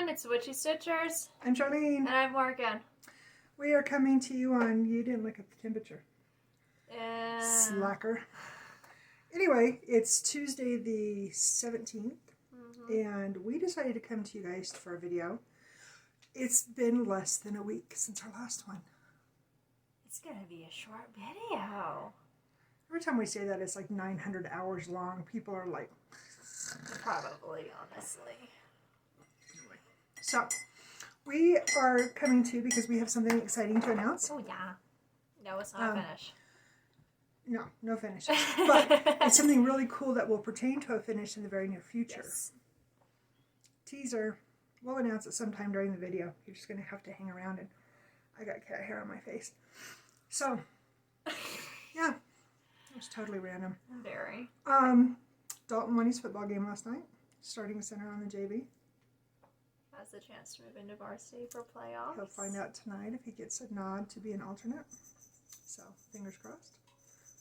everyone, it's Witchy Stitchers. I'm Charlene. And I'm Morgan. We are coming to you on, you didn't look at the temperature. Yeah. Slacker. Anyway, it's Tuesday the 17th, and we decided to come to you guys for a video. It's been less than a week since our last one. It's gonna be a short video. Every time we say that, it's like 900 hours long. People are like... Probably, honestly. Anyway, so, we are coming to you because we have something exciting to announce. Oh, yeah. No, it's not finished. No finishes. But it's something really cool that will pertain to a finish in the very near future. Yes. Teaser. We'll announce it sometime during the video. You're just going to have to hang around, and I got cat hair on my face. So, yeah. It was totally random. Very. Dalton won his football game last night, starting center on the JV. Has the chance to move into varsity for playoffs. He'll find out tonight if he gets a nod to be an alternate. So, fingers crossed.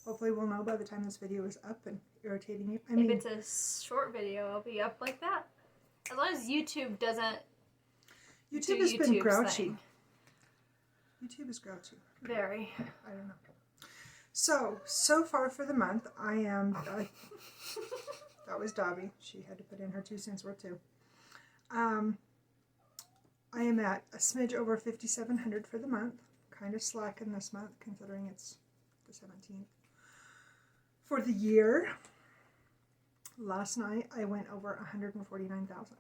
Hopefully we'll know by the time this video is up and irritating you. If it's a short video, it'll be up like that. As long as YouTube doesn't YouTube has been grouchy. Thing. YouTube is grouchy. Very. I don't know. So far for the month, I am... that was Dobby. She had to put in her 2 cents worth too. I am at a smidge over 5,700 for the month. Kind of slacking this month, considering it's the 17th. For the year, last night I went over 149,000.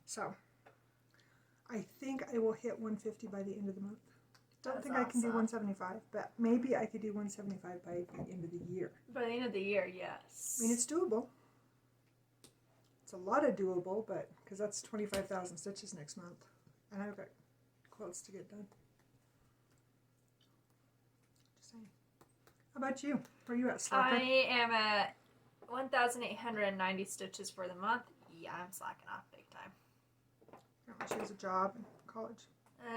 So, I think I will hit 150 by the end of the month. Don't think I can do 175, but maybe I could do 175 by the end of the year. By the end of the year, yes. I mean, it's doable. It's a lot of doable, but because that's 25,000 stitches next month, and I've got quilts to get done. Just saying. How about you? Where are you at, Slacker? I am at 1,890 stitches for the month. Yeah, I'm slacking off big time. She has a job in college.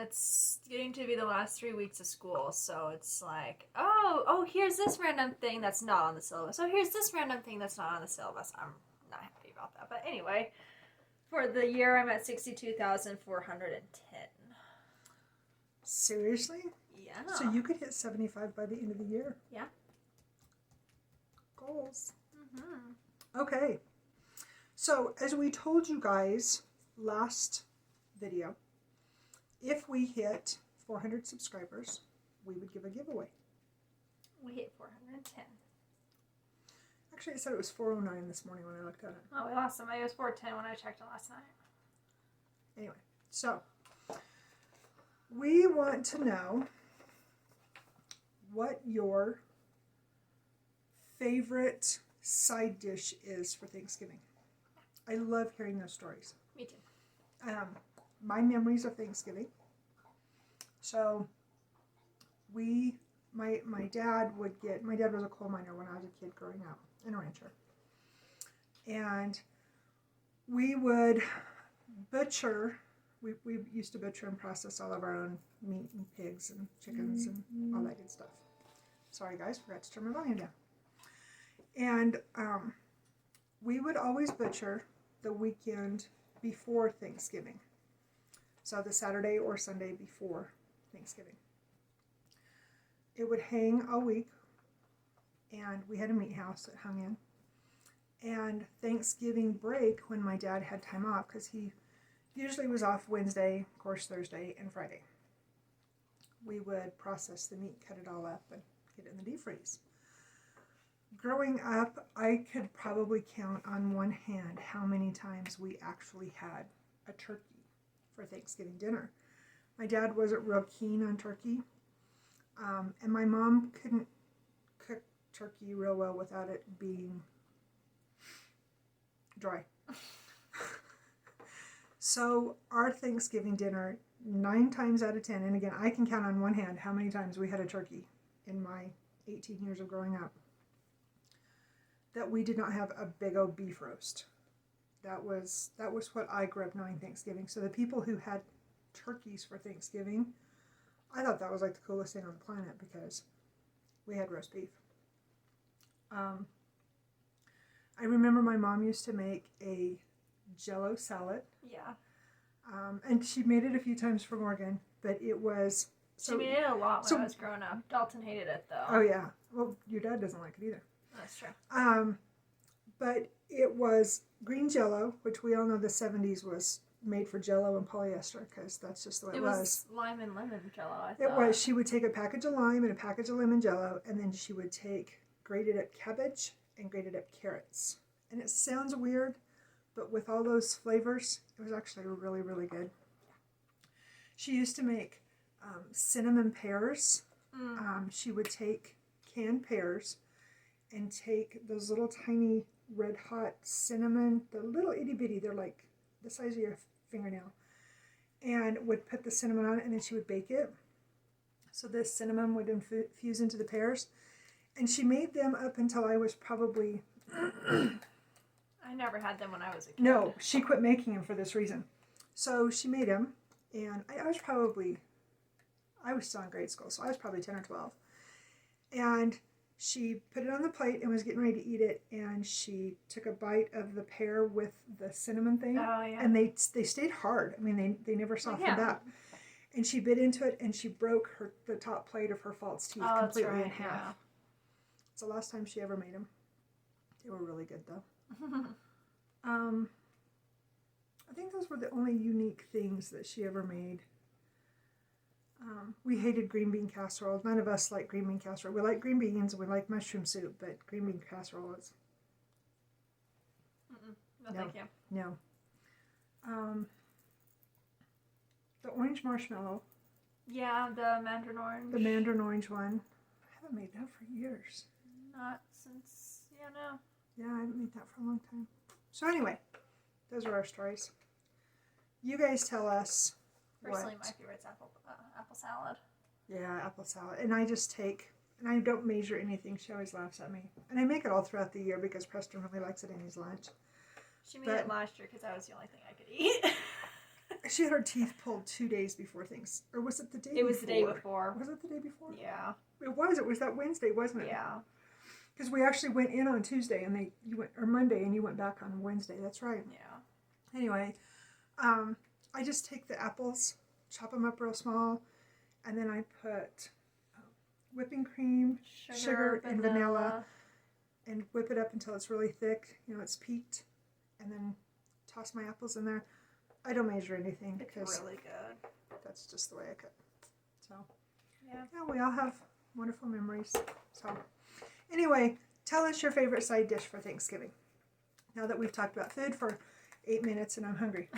It's getting to be the last 3 weeks of school, so it's like, oh, here's this random thing that's not on the syllabus. Oh, here's this random thing that's not on the syllabus. I'm not happy about that. But anyway, for the year, I'm at 62,410. Seriously? Yeah. So you could hit 75 by the end of the year? Yeah. Goals. Mm-hmm. Okay. So, as we told you guys last video, if we hit 400 subscribers, we would give a giveaway. We hit 410. Actually, I said it was 409 this morning when I looked at it. Oh, we lost somebody. It was 410 when I checked it last night. Anyway, so we want to know what your favorite side dish is for Thanksgiving. I love hearing those stories. Me too. My memories of Thanksgiving. So, my dad was a coal miner when I was a kid growing up, and a rancher. And we would butcher, we used to butcher and process all of our own meat and pigs and chickens and all that good stuff. Sorry guys, forgot to turn my volume down. And we would always butcher the weekend before Thanksgiving. So the Saturday or Sunday before Thanksgiving. It would hang all week, and we had a meat house that hung in. And Thanksgiving break, when my dad had time off, because he usually was off Wednesday, of course Thursday, and Friday, we would process the meat, cut it all up, and get it in the deep freeze. Growing up, I could probably count on one hand how many times we actually had a turkey for Thanksgiving dinner. My dad wasn't real keen on turkey, and my mom couldn't cook turkey real well without it being dry. So our Thanksgiving dinner, 9 times out of 10, and again, I can count on one hand how many times we had a turkey in my 18 years of growing up, that we did not have a big old beef roast. That was what I grew up knowing Thanksgiving. So the people who had turkeys for Thanksgiving, I thought that was like the coolest thing on the planet because we had roast beef. I remember my mom used to make a Jell-O salad. Yeah. And she made it a few times for Morgan, but it was... She made it a lot when I was growing up. Dalton hated it, though. Oh, yeah. Well, your dad doesn't like it either. That's true. But it was green Jell-O, which we all know the 70s was made for Jell-O and polyester, because that's just the way it was. It was lime and lemon Jell-O, I thought. It was. She would take a package of lime and a package of lemon Jell-O, and then she would take grated up cabbage and grated up carrots. And it sounds weird, but with all those flavors, it was actually really, really good. She used to make cinnamon pears. She would take canned pears and take those little tiny red hot cinnamon, they're little itty bitty, they're like the size of your fingernail, and would put the cinnamon on it, and then she would bake it. So this cinnamon would infuse into the pears. And she made them up until I was probably... I never had them when I was a kid. No, she quit making them for this reason. So she made them, and I was still in grade school, so I was probably 10 or 12. And she put it on the plate and was getting ready to eat it, and she took a bite of the pear with the cinnamon thing. Oh, yeah. And they stayed hard. I mean, they never softened up. And she bit into it, and she broke the top plate of her false teeth completely in half. Yeah. It's the last time she ever made them. They were really good, though. I think those were the only unique things that she ever made. We hated green bean casserole. None of us like green bean casserole. We like green beans and we like mushroom soup, but green bean casserole is... No, thank you. No. The orange marshmallow. Yeah, the mandarin orange. The mandarin orange one. I haven't made that for years. Not since, no. Yeah, I haven't made that for a long time. So anyway, those are our stories. You guys tell us. Personally, my favorite's apple salad. Yeah, apple salad. And I just take, and I don't measure anything. She always laughs at me. And I make it all throughout the year because Preston really likes it in his lunch. She made it last year because that was the only thing I could eat. She had her teeth pulled 2 days before things. Or was it the day before? It was the day before. Was it the day before? Yeah. It was. It was that Wednesday, wasn't it? Yeah. Because we actually went in on Tuesday and Monday, and you went back on Wednesday. That's right. Yeah. Anyway, I just take the apples, chop them up real small, and then I put whipping cream, sugar and vanilla, and whip it up until it's really thick. It's peaked, and then toss my apples in there. I don't measure anything because it's really good. That's just the way I cook. So yeah, we all have wonderful memories. So anyway, tell us your favorite side dish for Thanksgiving. Now that we've talked about food for 8 minutes and I'm hungry.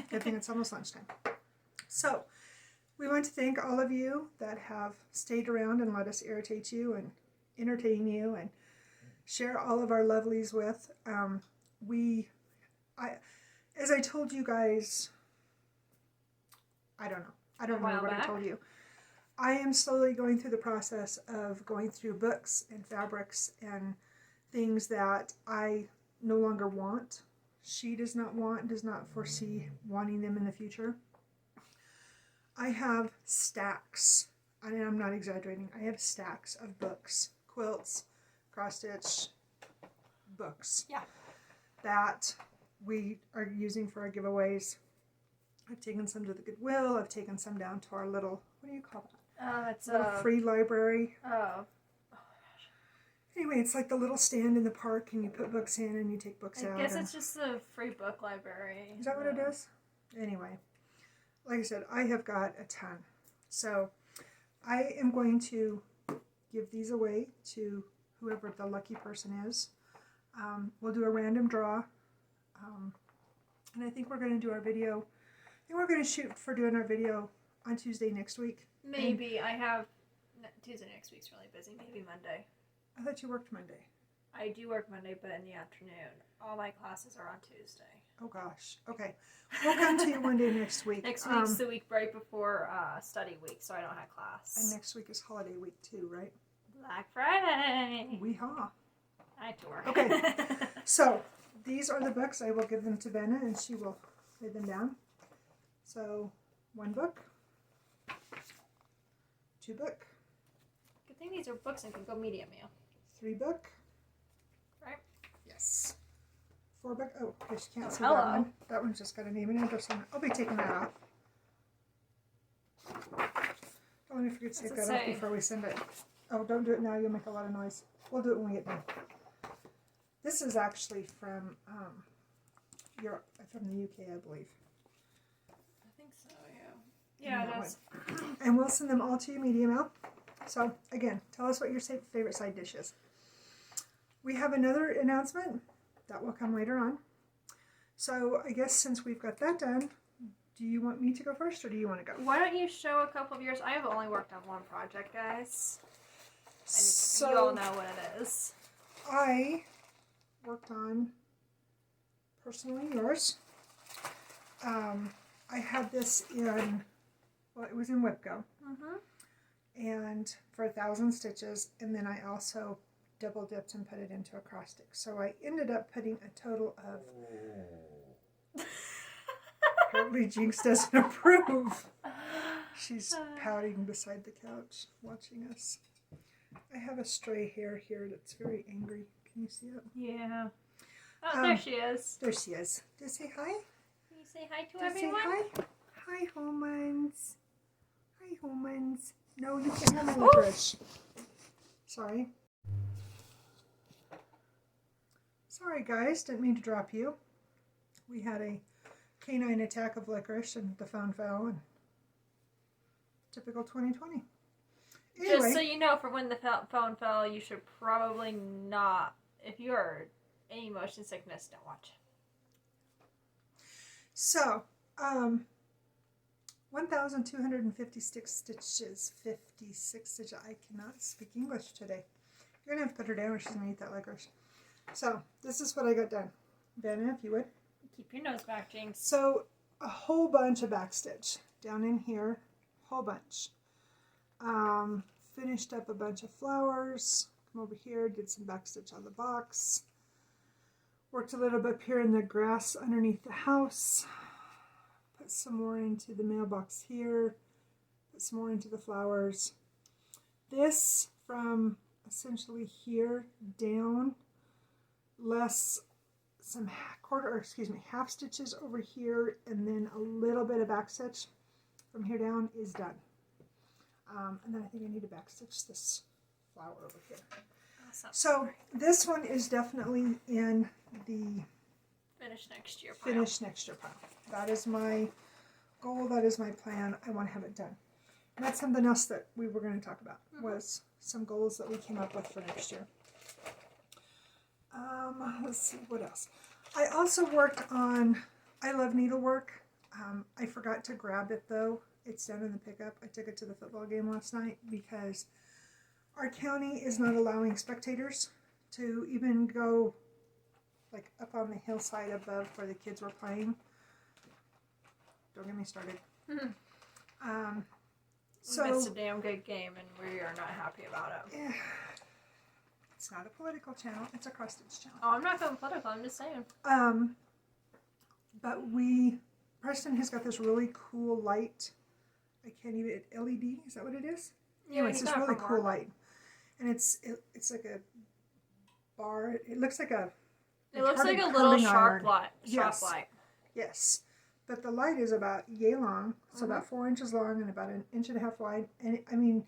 Good thing it's almost lunchtime. So we want to thank all of you that have stayed around and let us irritate you and entertain you and share all of our lovelies with. As I told you guys, I don't know what I told you. I am slowly going through the process of going through books and fabrics and things that I no longer want. She does not foresee wanting them in the future. I have stacks, and I'm not exaggerating, I have stacks of books, quilts, cross-stitch books. Yeah. That we are using for our giveaways. I've taken some to the Goodwill. I've taken some down to our little, what do you call that? It's a free library. Oh. Anyway, it's like the little stand in the park, and you put books in and you take books out. I guess it's just a free book library. Is that what it is? Anyway, like I said, I have got a ton. So I am going to give these away to whoever the lucky person is. We'll do a random draw. And I think we're going to do our video. I think we're going to shoot for doing our video on Tuesday next week. Maybe. Tuesday next week's really busy. Maybe Monday. I thought you worked Monday. I do work Monday, but in the afternoon. All my classes are on Tuesday. Oh, gosh. Okay. We'll come to you one day next week. Next week's the week right before study week, so I don't have class. And next week is holiday week, too, right? Black Friday. Wee-haw. I have to work. Okay. So, these are the books. I will give them to Benna, and she will lay them down. So, 1 book. 2 book. Good thing these are books and can go medium, yeah. 3 book. Right? Yes. 4 bucks. Oh, I just can't Oh, see hello. that one. That one's just got a name and address on it. I'll be taking that off. Don't let me forget to take What's that it off say? before we send it. Oh, don't do it now. You'll make a lot of noise. We'll do it when we get done. This is actually from Europe, from the UK, I believe. I think so, yeah. Yeah, it is. And we'll send them all to you media mail. So, again, tell us what your favorite side dish is. We have another announcement that will come later on. So, I guess since we've got that done, do you want me to go first or do you want to go? Why don't you show a couple of yours? I have only worked on one project, guys. And So, you all know what it is. I worked on Personally Yours. I had this in, well, it was in Whipco. And for 1,000 stitches, and then I also double dipped and put it into acrostic. So I ended up putting a total of, apparently Jinx doesn't approve. She's pouting beside the couch watching us. I have a stray hair here that's very angry. Can you see it? Yeah. Oh, there she is. There she is. Do you say hi? Can you say hi to Do you say everyone? hi? Hi, humans. Hi, humans. No, you can't have my licorice. Sorry. Sorry, guys. Didn't mean to drop you. We had a canine attack of licorice and the phone fell. And typical 2020. Anyway, Just so you know, for when the phone fell, you should probably not, if you are any motion sickness, don't watch. So, 1,256 stitches. 56 stitches. I cannot speak English today. You're going to have to put her down or she's going to eat that licorice. So, this is what I got done. Vanna, if you would. Keep your nose back, Jinx. So, a whole bunch of backstitch. Down in here, whole bunch. Finished up a bunch of flowers. Come over here, did some backstitch on the box. Worked a little bit up here in the grass underneath the house. Put some more into the mailbox here. Put some more into the flowers. This from essentially here down, less some half stitches over here, and then a little bit of backstitch from here down is done. And then I think I need to backstitch this flower over here. Awesome. So this one is definitely in the Finish next year pile. finish next year pile. That is my goal. That is my plan. I want to have it done. And that's something else that we were going to talk about, was some goals that we came up with for next year. Let's see, what else? I also worked on, I love needlework. I forgot to grab it though. It's down in the pickup. I took it to the football game last night because our county is not allowing spectators to even go like up on the hillside above where the kids were playing. Don't get me started. So It's a damn good game and we are not happy about it. yeah, it's not a political channel, it's a cross-stitch channel. Oh, I'm not going political, I'm just saying. But Preston has got this really cool light. I can't even, LED, is that what it is? Yeah, Anyway, it's he this got it really from cool work. light. And it's like a bar, it looks like a It looks like a retarded little curling sharp iron. light. Yes. Light. Yes. But the light is about yay long, so about 4 inches long and about 1.5 inches wide. And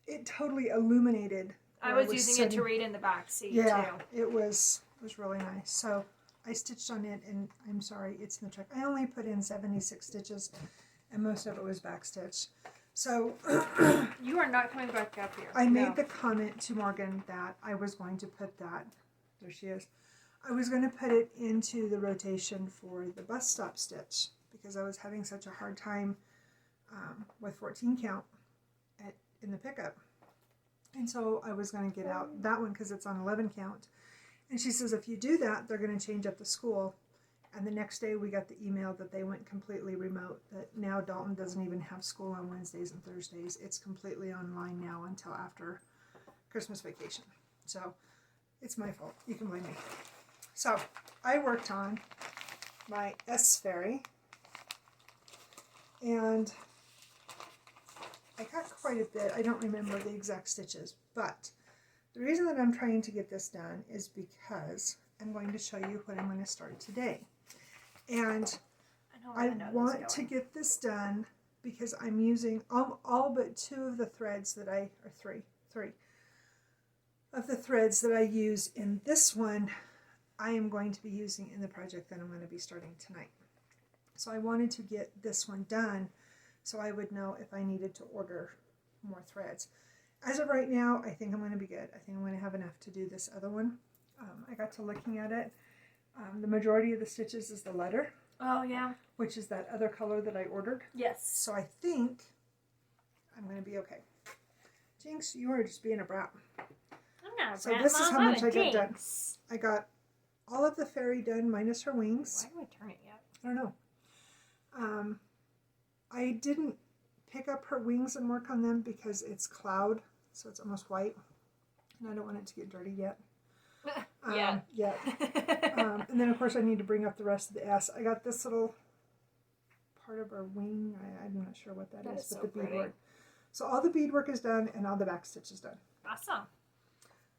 it totally illuminated. I where was using it to sitting. read in the back seat Yeah, too. it was really nice. So I stitched on it, and I'm sorry, it's in the truck. I only put in 76 stitches, and most of it was backstitch. So You are not coming back up here. I made the comment to Morgan that I was going to put that, there she is, I was going to put it into the rotation for the bus stop stitch because I was having such a hard time with 14 count in the pickup. And so I was going to get out that one because it's on 11 count. And she says, if you do that, they're going to change up the school. And the next day we got the email that they went completely remote, that now Dalton doesn't even have school on Wednesdays and Thursdays. It's completely online now until after Christmas vacation. So it's my fault. You can blame me. So I worked on my S Fairy, and I got quite a bit. I don't remember the exact stitches, but the reason that I'm trying to get this done is because I'm going to show you what I'm going to start today. And I know where the nose want is to going. get this done because I'm using all but 2 of the threads that or 3 of the threads that I use in this one, I am going to be using in the project that I'm going to be starting tonight. So I wanted to get this one done so I would know if I needed to order more threads. As of right now, I think I'm going to be good. I think I'm going to have enough to do this other one. I got to looking at it. The majority of the stitches is the letter. Oh, yeah. Which is that other color that I ordered. Yes. So I think I'm going to be okay. Jinx, you are just being a brat. I'm not a So brat, this is Mom. how I'm much a I got done. dinks. I got all of the fairy done minus her wings. Why do I turn it yet? I don't know. I didn't pick up her wings and work on them because it's cloud, so it's almost white. And I don't want it to get dirty yet. Yeah. And then, of course, I need to bring up the rest of the S. I got this little part of her wing. I'm not sure what that is, but so the beadwork. pretty. So all the beadwork is done and all the back stitch is done. Awesome.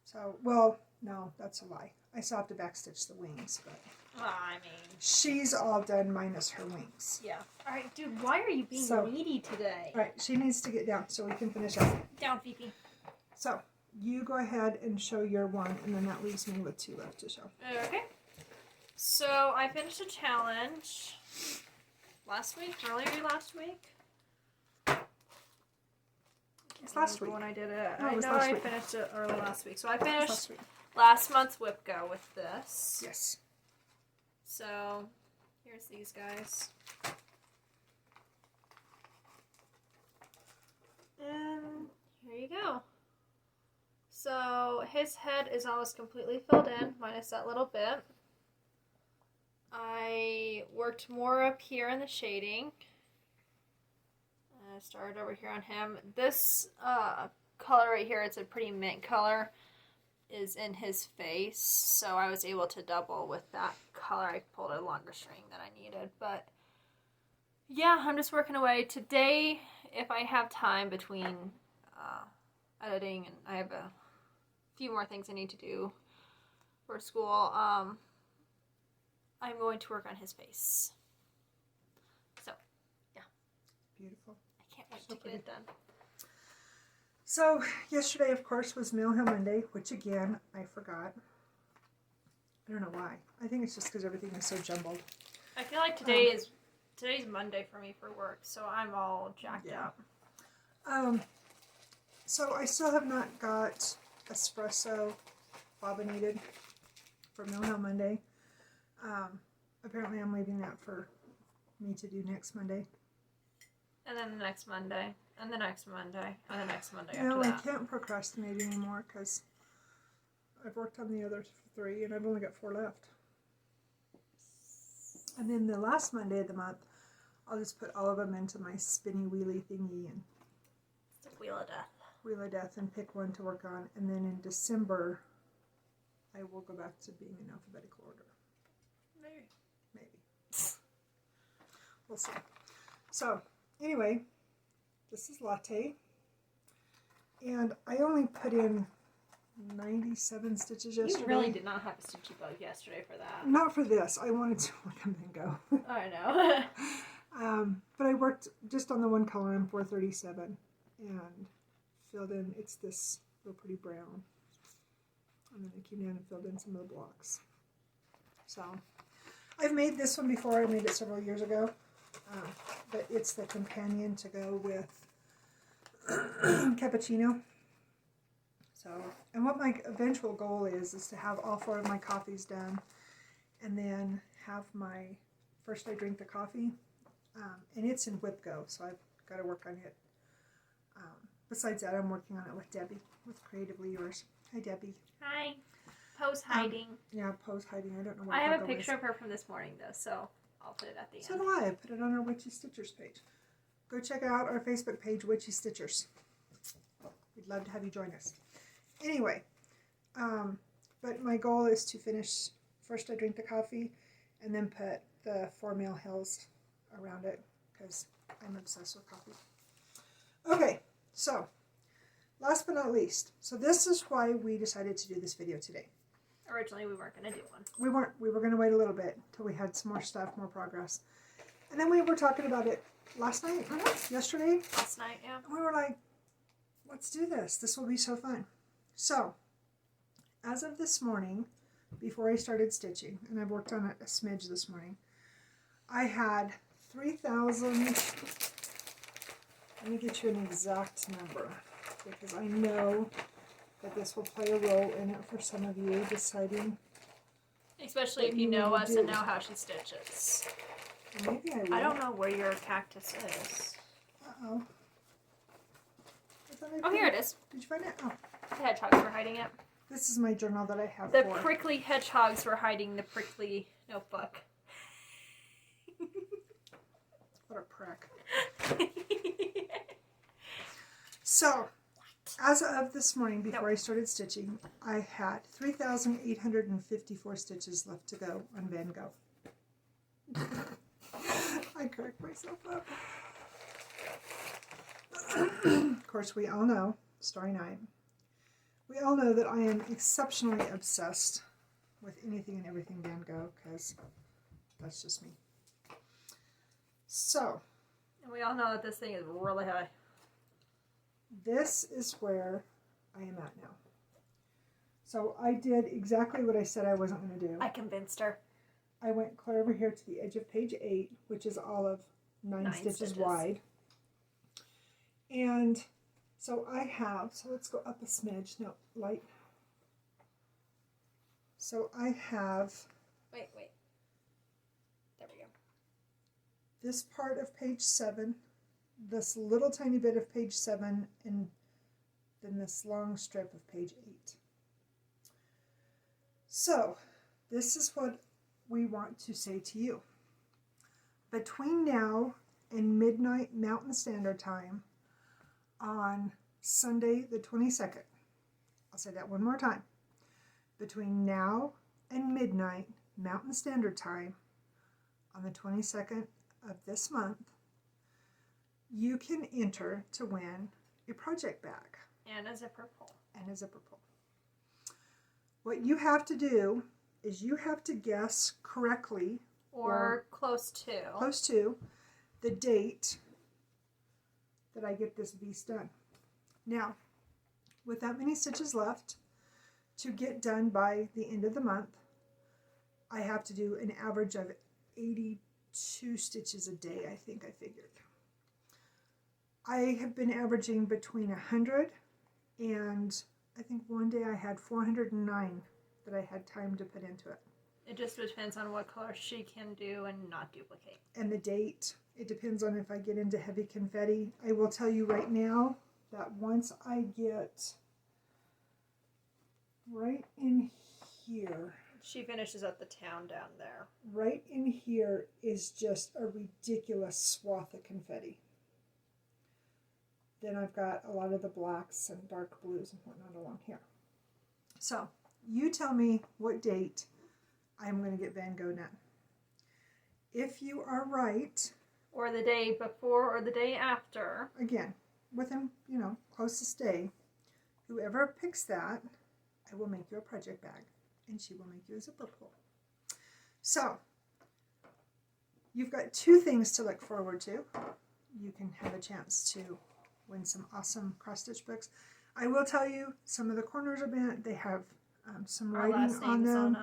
So, well, no, that's a lie. I still have to back stitch the wings, but Well, I mean, she's all done minus her wings. yeah. All right, dude, why are you being needy today? All right, she needs to get down so we can finish up. Down, Fifi. So, you go ahead and show your one, and then that leaves me with 2 left to show. Okay. So, I finished a challenge earlier last week. It's last week. When I did it. No, I it was know last I week. finished it early last week. So, I Last finished week. last month's Whip Go with this. Yes. So, here's these guys. And here you go. So, his head is almost completely filled in, minus that little bit. I worked more up here in the shading. I started over here on him. This color right here, it's a pretty mint color, is in his face, so I was able to double with that color. I pulled a longer string than I needed, but yeah, I'm just working away. Today, if I have time between editing and I have a few more things I need to do for school, I'm going to work on his face. So, yeah. Beautiful. I can't wait So to pretty. get it done. So, yesterday, of course, was Mill Hill Monday, which, again, I forgot. I don't know why. I think it's just because everything is so jumbled. I feel like today's Monday for me for work, so I'm all jacked up. So, I still have not got espresso bobbinated for Mill Hill Monday. Apparently, I'm leaving that for me to do next Monday. And then the next Monday. And the next Monday. And the next Monday No, after I that. can't procrastinate anymore because I've worked on the other 3 and I've only got 4 left. And then the last Monday of the month, I'll just put all of them into my spinny wheelie thingy and It's the Wheel of Death. Wheel of Death and pick one to work on. And then in December, I will go back to being in alphabetical order. Maybe. We'll see. So, anyway, this is Latte. And I only put in 97 stitches yesterday. You really did not have a stitchy bug yesterday for that. Not for this. I wanted to let them go. I know. But I worked just on the one color in 437 and filled in, it's this little pretty brown. And then I came down and filled in some of the blocks. So, I've made this one before. I made it several years ago. But it's the companion to go with cappuccino. So, and what my eventual goal is to have all 4 of my coffees done and then have my first I drink the coffee. And it's in Whip Go, so I've got to work on it. Besides that, I'm working on it with Debbie, with Creatively Yours. Hi, Debbie. Hi. Pose hiding. Yeah, pose hiding. I don't know what I have a logo picture is. of her from this morning, though, so I'll put it at the end. So do I. I put it on our Witchy Stitchers page. Go check out our Facebook page, Witchy Stitchers. We'd love to have you join us. Anyway, but my goal is to finish first I drink the coffee and then put the 4 male hills around it because I'm obsessed with coffee. Okay, so last but not least, so this is why we decided to do this video today. Originally, we weren't going to do one. We weren't. We were going to wait a little bit till we had some more stuff, more progress. And then we were talking about it last night, yesterday. Last night, yeah. And we were like, let's do this. This will be so fun. So, as of this morning, before I started stitching, and I've worked on it a smidge this morning, I had 3,000. Let me get you an exact number, because I know that this will play a role in it for some of you deciding. Especially if you know us and know how she stitches. Maybe I will. I don't know where your cactus is. Uh-oh. Oh, here it is. Did you find it? Oh. The hedgehogs were hiding it. This is my journal that I have The for. prickly hedgehogs were hiding the prickly notebook. What a prick. So, as of this morning, before I started stitching, I had 3,854 stitches left to go on Van Gogh. I cracked myself up. Of course, we all know, Starry Night, we all know that I am exceptionally obsessed with anything and everything Van Gogh, because that's just me. So. And we all know that this thing is really high. This is where I am at now. So I did exactly what I said I wasn't going to do. I convinced her. I went clear over here to the edge of page 8, which is all of 9 stitches wide. And so I have, so let's go up a smidge. No, light. So I have... Wait. There we go. This part of page 7, this little tiny bit of page 7, and then this long strip of page 8. So, this is what we want to say to you. Between now and midnight Mountain Standard Time on Sunday the 22nd, I'll say that one more time. Between now and midnight Mountain Standard Time on the 22nd of this month, you can enter to win a project bag. And a zipper pull. And a zipper pull. What you have to do is you have to guess correctly or close to the date that I get this piece done. Now, with that many stitches left to get done by the end of the month, I have to do an average of 82 stitches a day, I think I figured. I have been averaging between 100 and I think one day I had 409 that I had time to put into it. It just depends on what color she can do and not duplicate. And the date. It depends on if I get into heavy confetti. I will tell you right now that once I get right in here. She finishes at the town down there. Right in here is just a ridiculous swath of confetti. Then I've got a lot of the blacks and dark blues and whatnot along here. So, you tell me what date I'm going to get Van Gogh done. If you are right... Or the day before or the day after. Again, within, closest day, whoever picks that, I will make you a project bag. And she will make you a zipper pull. So, you've got 2 things to look forward to. You can have a chance to win some awesome cross-stitch books. I will tell you, some of the corners are bent. They have some writing on them.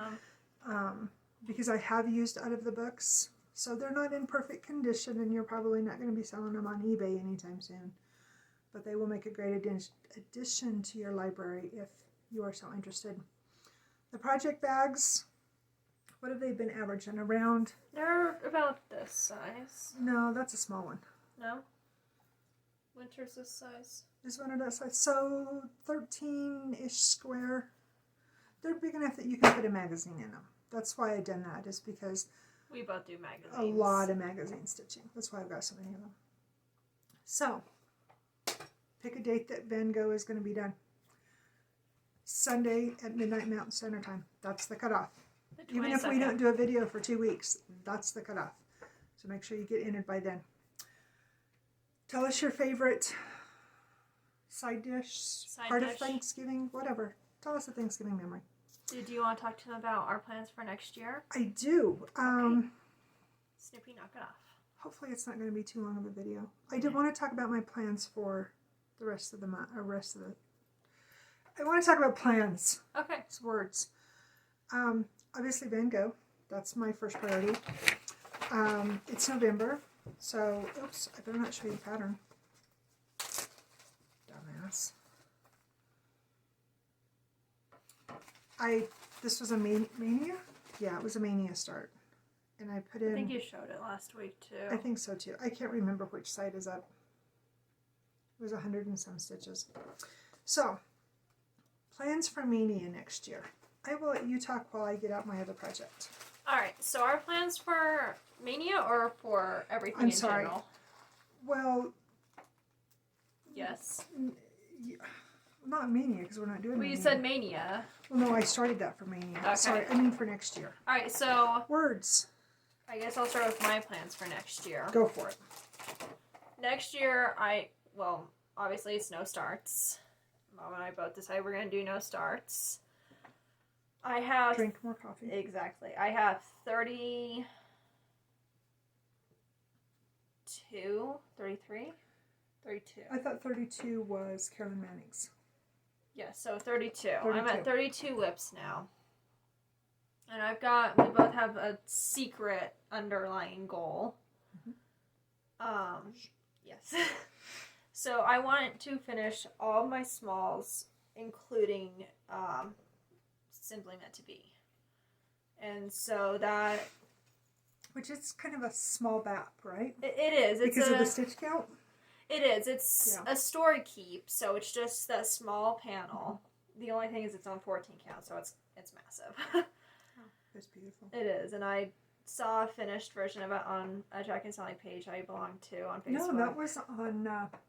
Because I have used out of the books. So they're not in perfect condition, and you're probably not going to be selling them on eBay anytime soon. But they will make a great addition to your library if you are so interested. The project bags, what have they been averaging? Around? They're about this size. No, that's a small one. No? Winter's this size. Is Winter that size? So 13-ish square. They're big enough that you can put a magazine in them. That's why I've done that, is because we both do magazines. A lot of magazine stitching. That's why I've got so many of them. So, pick a date that Van Gogh is going to be done. Sunday at midnight Mountain Standard Time. That's the cutoff. Even if we don't do a video for 2 weeks, that's the cutoff. So make sure you get in it by then. Tell us your favorite side dish, part of Thanksgiving, whatever. Tell us a Thanksgiving memory. Did you want to talk to them about our plans for next year? I do. Okay. Snoopy, knock it off. Hopefully it's not going to be too long of a video. I did want to talk about my plans for the rest of the month, I want to talk about plans. Okay. It's words. Obviously Van Gogh. That's my first priority. It's November, so, oops, I better not show you the pattern. Dumbass. This was a Mania? Yeah, it was a Mania start. And I put in... I think you showed it last week, too. I think so, too. I can't remember which side is up. It was 100 and some stitches. So, plans for Mania next year. I will let you talk while I get out my other project. Alright, so our plans for Mania or for everything in general? Well... Yes. Not Mania, because we're not doing Mania. Well, you said Mania. Well, no, I started that for Mania. Okay. Sorry, I mean for next year. Alright, so... Words. I guess I'll start with my plans for next year. Go for it. Next year, well, obviously it's no starts. Mom and I both decided we're going to do no starts. I have... Drink more coffee. Exactly. I have 32, 33? 32. I thought 32 was Carolyn Manning's. Yeah, so 32. 32. I'm at 32 whips now. And we both have a secret underlying goal. Yes. So I wanted to finish all my smalls, including Simply Meant to Be. And so that... Which is kind of a small BAP, right? It is. It's because of the stitch count? It is. It's a story keep, so it's just that small panel. The only thing is it's on 14 count, so it's massive. It's beautiful. It is, and I saw a finished version of it on a Jack and Sally page I belong to on Facebook. No, that was on...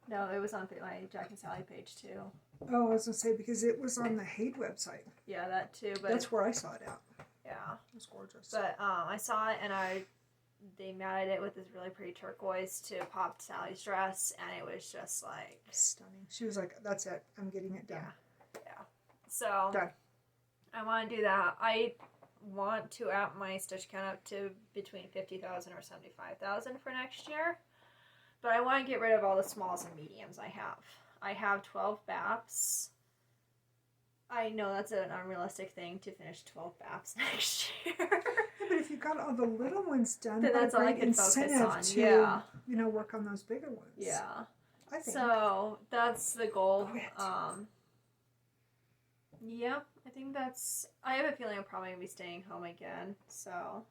No, it was on my Jack and Sally page, too. Oh, I was going to say, because it was on the Hate website. Yeah, that, too. But that's where I saw it at. Yeah. It was gorgeous. But I saw it, and they matted it with this really pretty turquoise to pop Sally's dress, and it was just, like... Stunning. She was like, that's it. I'm getting it done. Yeah. So... Done. I want to do that. I want to up my stitch count up to between 50,000 or 75,000 for next year. But I want to get rid of all the smalls and mediums I have. I have 12 BAPs. I know that's an unrealistic thing to finish 12 BAPs next year. Yeah, but if you got all the little ones done, then that's all I can focus on. To, work on those bigger ones. Yeah. I think. So that's the goal. Yeah, I think I have a feeling I'm probably going to be staying home again, so.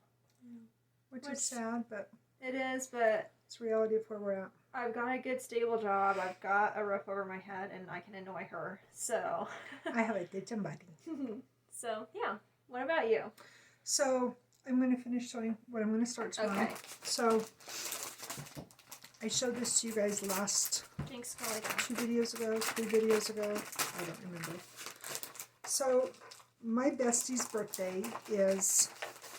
Which is sad, but. It is, but. It's reality of where we're at. I've got a good stable job, I've got a roof over my head, and I can annoy her, so. I have a good somebody. So, yeah. What about you? So, I'm going to finish showing what I'm going to start tomorrow. Okay. So, I showed this to you guys last 2 videos ago, 3 videos ago. I don't remember. So, my bestie's birthday is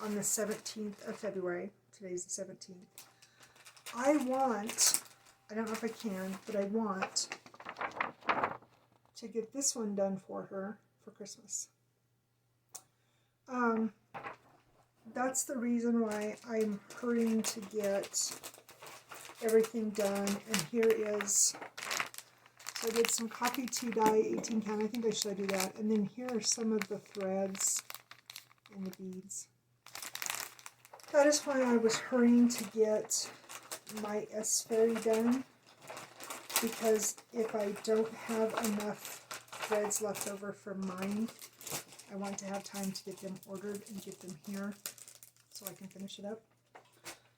on the 17th of February. Today's the 17th. I don't know if I can, but I want to get this one done for her for Christmas. That's the reason why I'm hurrying to get everything done. And here is... So I did some coffee tea dye, 18 count. I think I showed you that. And then here are some of the threads and the beads. That is why I was hurrying to get my S Fairy done. Because if I don't have enough threads left over for mine, I want to have time to get them ordered and get them here so I can finish it up.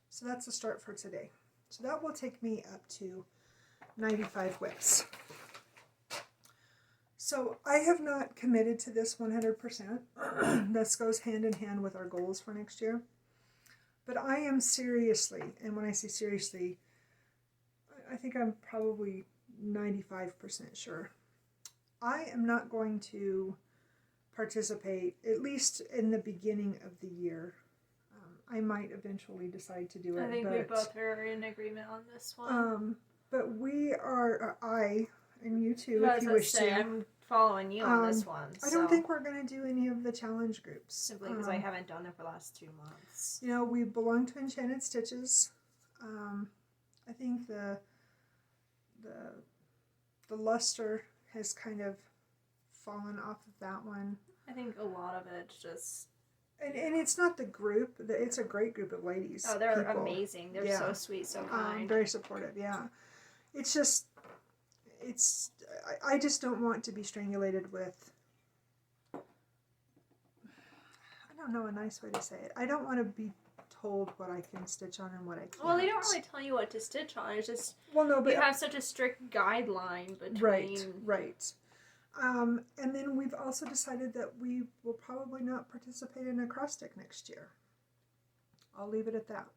So that's the start for today. So that will take me up to 95 whips. So I have not committed to this 100%. This goes hand in hand with our goals for next year. But I am seriously, and when I say seriously, I think I'm probably 95% sure. I am not going to participate, at least in the beginning of the year. I might eventually decide to do it. I think we both are in agreement on this one. But we are, I, and you too, if you wish to. I'm following you on this one. I don't think we're going to do any of the challenge groups. Simply because I haven't done them for the last 2 months. You know, we belong to Enchanted Stitches. I think the luster has kind of fallen off of that one. I think a lot of it's just... And it's not the group. It's a great group of ladies. Oh, they're people. amazing. They're so sweet, so kind. Very supportive, yeah. It's just... I just don't want to be strangulated with... I don't know a nice way to say it. I don't want to be told what I can stitch on and what I can't. Well, they don't really tell you what to stitch on. It's just... Well, no, but... You have such a strict guideline between... Right. And then we've also decided that we will probably not participate in a cross stick next year. I'll leave it at that.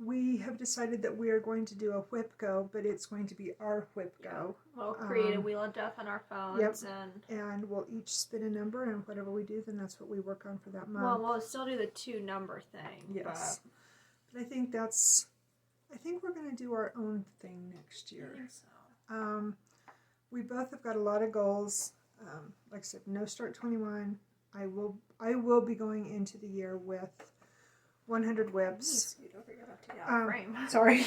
We have decided that we are going to do a whip go, but it's going to be our whip go. We'll create a Wheel of Death on our phones. And we'll each spin a number, and whatever we do, then that's what we work on for that month. Well, we'll still do the 2 number thing. Yes. But I think we're going to do our own thing next year. I think so. We both have got a lot of goals. Like I said, no start 21. I will be going into the year with 100 whips. Scoot over, you're about to get out of frame. Sorry.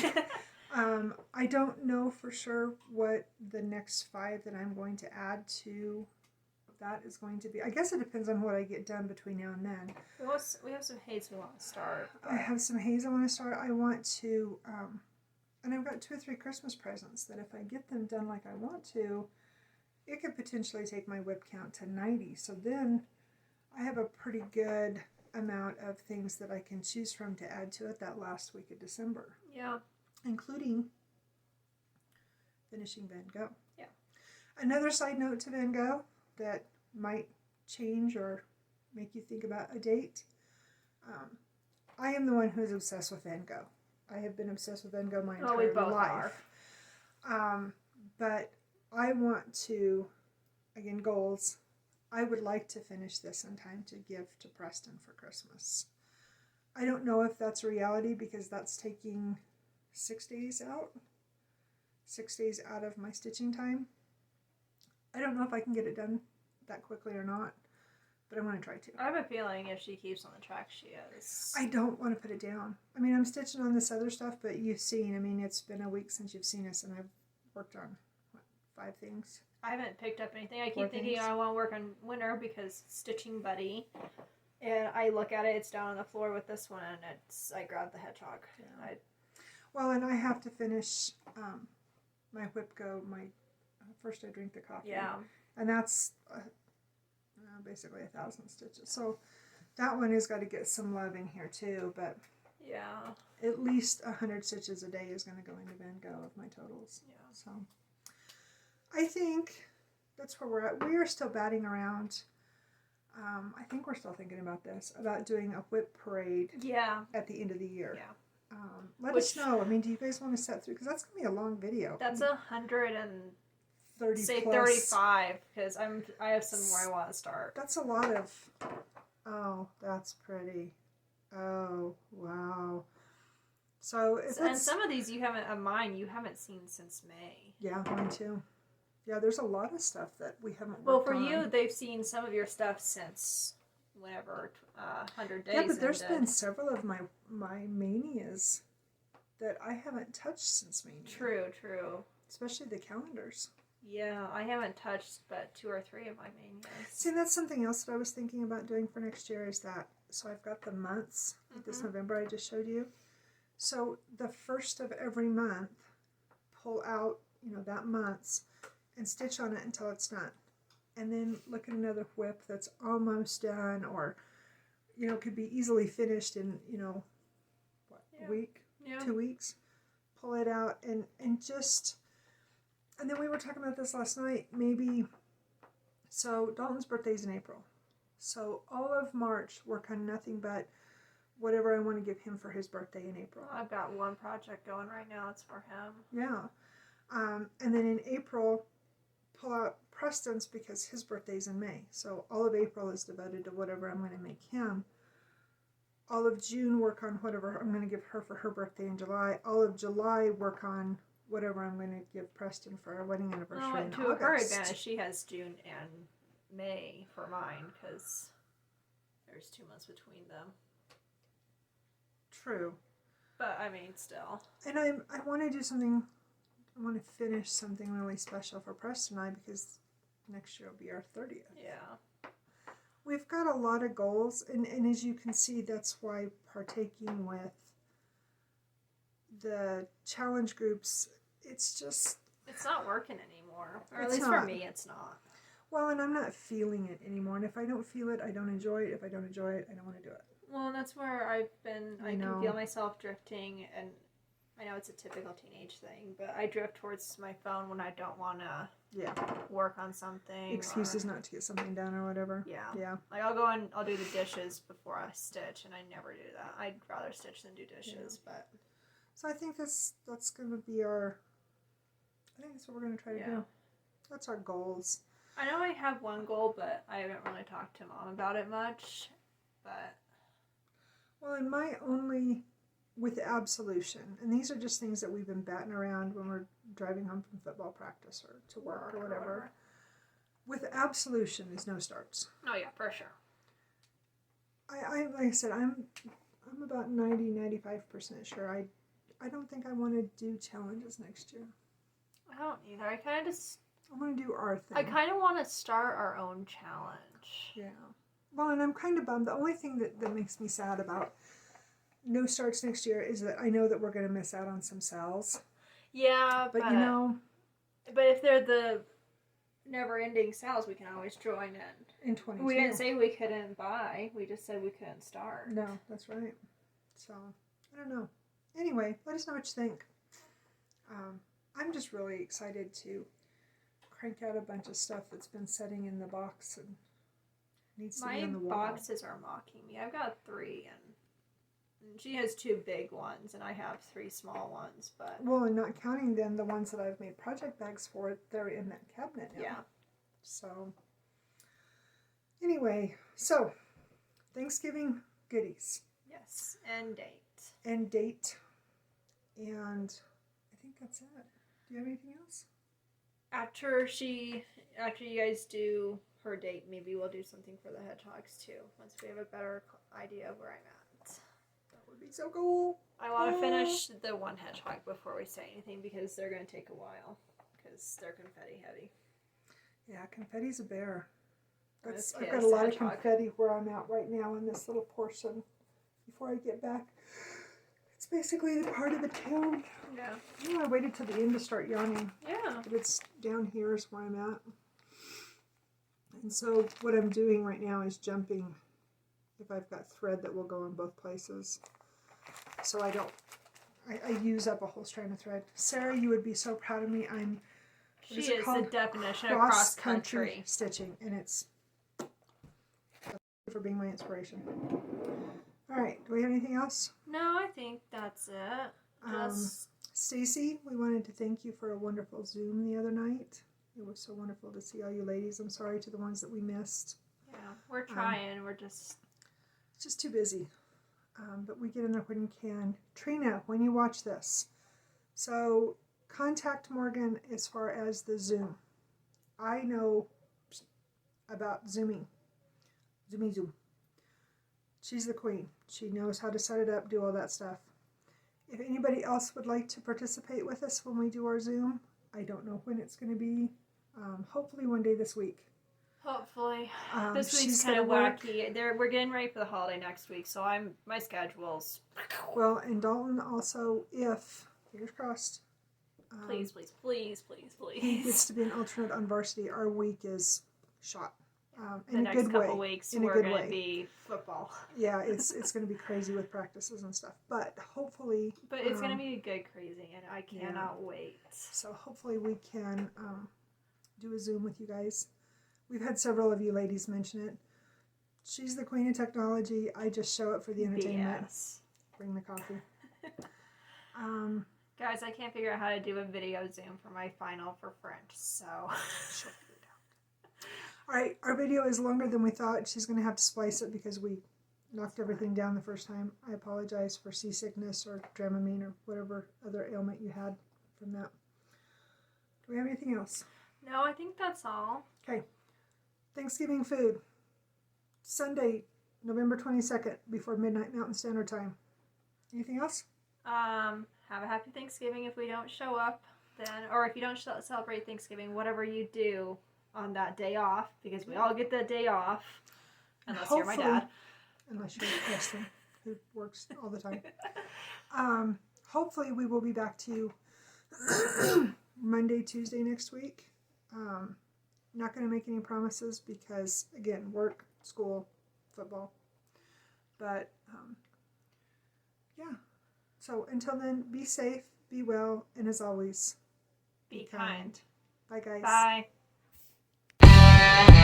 I don't know for sure what the next 5 that I'm going to add to that is going to be. I guess it depends on what I get done between now and then. We have some haze we want to start. I have some haze I want to start. I want to... and I've got 2 or 3 Christmas presents that if I get them done like I want to, it could potentially take my whip count to 90. So then I have a pretty good amount of things that I can choose from to add to it that last week of December. Yeah. Including finishing Van Gogh. Yeah. Another side note to Van Gogh that might change or make you think about a date. I am the one who is obsessed with Van Gogh. I have been obsessed with Van Gogh my entire we both life. But I want to, again, goals. I would like to finish this in time to give to Preston for Christmas. I don't know if that's a reality because that's taking 6 days out. 6 days out of my stitching time. I don't know if I can get it done that quickly or not, but I'm going to try to. I have a feeling if she keeps on the track she is. I don't want to put it down. I mean, I'm stitching on this other stuff, but you've seen, I mean, it's been a week since you've seen us, and I've worked on, 5 things? I haven't picked up anything. I 4 keep thinking I want to work on Winter because Stitching Buddy. And I look at it, it's down on the floor with this one, and I grabbed the hedgehog. Yeah. Well, and I have to finish my whip go, first I drink the coffee. Yeah. And that's basically 1,000 stitches. So that one has got to get some love in here too, but yeah, at least 100 stitches a day is going to go into Van Gogh of my totals. Yeah. So I think that's where we're at. We are still batting around. I think we're still thinking about this, about doing a whip parade. Yeah. At the end of the year. Yeah. Let us know. I mean, do you guys want to set through? Because that's going to be a long video. That's 130 say plus. 35 because I have some more I want to start. That's a lot of. Oh, that's pretty. Oh, wow. So and some of these you haven't seen since May. Yeah, mine too. Yeah, there's a lot of stuff that we haven't worked on. Well, for you, they've seen some of your stuff since whenever 100 days. Yeah, but there's ended. been several of my manias that I haven't touched since Mania. True. Especially the calendars. Yeah, I haven't touched but 2 or 3 of my manias. See, that's something else that I was thinking about doing for next year is that, so I've got the months, like this November I just showed you. So the first of every month, pull out, that month's, and stitch on it until it's done. And then look at another whip that's almost done or, could be easily finished in, a week, 2 weeks. Pull it out and just, and then we were talking about this last night, maybe, so Dalton's birthday's in April. So all of March, work on nothing but whatever I want to give him for his birthday in April. I've got one project going right now. It's for him. Yeah. And then in April, pull out Preston's because his birthday's in May. So all of April is devoted to whatever I'm going to make him. All of June, work on whatever I'm going to give her for her birthday in July. All of July, work on whatever I'm going to give Preston for our wedding anniversary Well, in to August. her advantage, she has June and May for mine because there's 2 months between them. True. But I mean, still. And I want to do something. I want to finish something really special for Preston and I because next year will be our 30th. Yeah. We've got a lot of goals, and as you can see, that's why partaking with the challenge groups, it's just... It's not working anymore. Or at It's least not. for me, it's not. Well, and I'm not feeling it anymore, and if I don't feel it, I don't enjoy it. If I don't enjoy it, I don't want to do it. Well, that's where I've been. I can feel myself drifting, and I know it's a typical teenage thing, but I drift towards my phone when I don't want to work on something. Excuses not to get something done or whatever. Yeah. Yeah. Like, I'll go and I'll do the dishes before I stitch, and I never do that. I'd rather stitch than do dishes, but... So I think that's going to be our... I think that's what we're going to try to do. That's our goals. I know I have one goal, but I haven't really talked to Mom about it much, but... Well, and my only... With absolution, and these are just things that we've been batting around when we're driving home from football practice or to work or whatever. With absolution is no starts. Oh yeah, for sure. I like I said, I'm about 95% sure. I don't think I want to do challenges next year. I don't either. I kind of just... I want to do our thing. I kind of want to start our own challenge. Yeah. Well, and I'm kind of bummed. The only thing that makes me sad about no starts next year is that I know that we're going to miss out on some sales. Yeah, but you know... But if they're the never-ending sales, we can always join in 22. We didn't say we couldn't buy. We just said we couldn't start. No, that's right. So, I don't know. Anyway, let us know what you think. I'm just really excited to crank out a bunch of stuff that's been sitting in the box and needs to be on the wall. My boxes are mocking me. I've got 3, and she has 2 big ones, and I have 3 small ones. But well, and not counting then the ones that I've made project bags for, they're in that cabinet now. Yeah. So, anyway, so Thanksgiving goodies. Yes, and date. And date. And I think that's it. Do you have anything else? After you guys do her date, maybe we'll do something for the hedgehogs too. Once we have a better idea of where I'm at. That would be so cool. I want to finish the one hedgehog before we say anything because they're going to take a while because they're confetti heavy. Yeah, confetti's a bear. I've got a lot of confetti where I'm at right now in this little portion before I get back. It's basically the part of the town. Yeah. Oh, I waited till the end to start yarning. Yeah. But it's down here is where I'm at. And so what I'm doing right now is jumping if I've got thread that will go in both places. So I use up a whole strand of thread. Sarah, you would be so proud of me. She is the definition of cross-country stitching, and it's for being my inspiration. All right, do we have anything else? No, I think that's it. Stacy, we wanted to thank you for a wonderful Zoom the other night. It was so wonderful to see all you ladies. I'm sorry to the ones that we missed. Yeah, we're trying. We're just too busy. But we get in there when you can. Trina, when you watch this, so contact Morgan as far as the Zoom. I know about Zooming. Zoom. She's the queen. She knows how to set it up, do all that stuff. If anybody else would like to participate with us when we do our Zoom, I don't know when it's going to be. Hopefully one day this week. Hopefully. This week's kind of wacky. We're getting ready for the holiday next week, so my schedule's... Well, and Dalton also, if, fingers crossed... please. He gets to be an alternate on varsity. Our week is shot. In a good way. The next couple weeks, we're going to be football. Yeah, it's going to be crazy with practices and stuff. But hopefully... But it's going to be a good crazy, and I cannot wait. So hopefully we can do a Zoom with you guys. We've had several of you ladies mention it. She's the queen of technology. I just show up for the entertainment. Yes. Bring the coffee. Guys, I can't figure out how to do a video Zoom for my final for French, so... Alright, our video is longer than we thought. She's going to have to splice it because we knocked everything down the first time. I apologize for seasickness or Dramamine or whatever other ailment you had from that. Do we have anything else? No, I think that's all. Okay. Thanksgiving food. Sunday, November 22nd, before midnight Mountain Standard Time. Anything else? Have a happy Thanksgiving if we don't show up then, or if you don't celebrate Thanksgiving, whatever you do on that day off, because we all get that day off, unless you're my dad. Unless you're Preston, who works all the time. Hopefully we will be back to you Monday, Tuesday next week. Not going to make any promises because, again, work, school, football. But, yeah. So until then, be safe, be well, and as always, be kind. Bye, guys. Bye.